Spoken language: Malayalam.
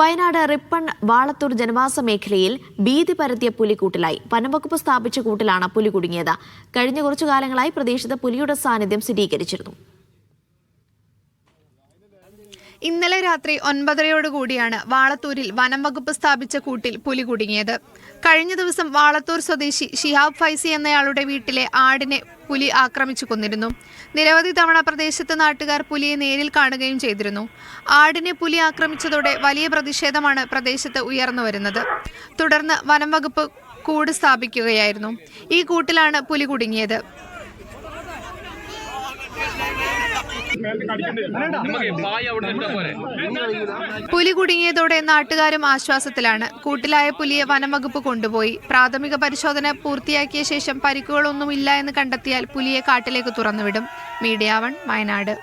വയനാട് റിപ്പൺ വാളത്തൂർ ജനവാസ മേഖലയിൽ ഭീതി പരത്തിയ പുലിക്കൂട്ടിലായി. വനംവകുപ്പ് സ്ഥാപിച്ച കൂട്ടിലാണ് പുലി കുടുങ്ങിയത്. കഴിഞ്ഞ കുറച്ചു കാലങ്ങളായി പ്രദേശത്ത് പുലിയുടെ സാന്നിധ്യം സ്ഥിരീകരിച്ചിരുന്നു. ഇന്നലെ രാത്രി 9:30 വാളത്തൂരിൽ വനംവകുപ്പ് സ്ഥാപിച്ച കൂട്ടിൽ പുലി കുടുങ്ങിയത്. കഴിഞ്ഞ ദിവസം വാളത്തൂർ സ്വദേശി ഷിഹാബ് ഫൈസി എന്നയാളുടെ വീട്ടിലെ ആടിനെ പുലി ആക്രമിച്ചു കൊന്നിരുന്നു. നിരവധി തവണ പ്രദേശത്ത് നാട്ടുകാർ പുലിയെ നേരിൽ കാണുകയും ചെയ്തിരുന്നു. ആടിനെ പുലി ആക്രമിച്ചതോടെ വലിയ പ്രതിഷേധമാണ് പ്രദേശത്ത് ഉയർന്നു വരുന്നത്. തുടർന്ന് വനംവകുപ്പ് കൂട് സ്ഥാപിക്കുകയായിരുന്നു. ഈ കൂട്ടിലാണ് പുലി കുടുങ്ങിയത്. പുലി കുടുങ്ങിയതോടെ നാട്ടുകാരും ആശ്വാസത്തിലാണ്. കൂട്ടിലായ പുലിയെ വനംവകുപ്പ് കൊണ്ടുപോയി പ്രാഥമിക പരിശോധന പൂർത്തിയാക്കിയ ശേഷം പരിക്കുകളൊന്നുമില്ല എന്ന് കണ്ടെത്തിയാൽ പുലിയെ കാട്ടിലേക്ക് തുറന്നുവിടും. മീഡിയ 1 വയനാട്.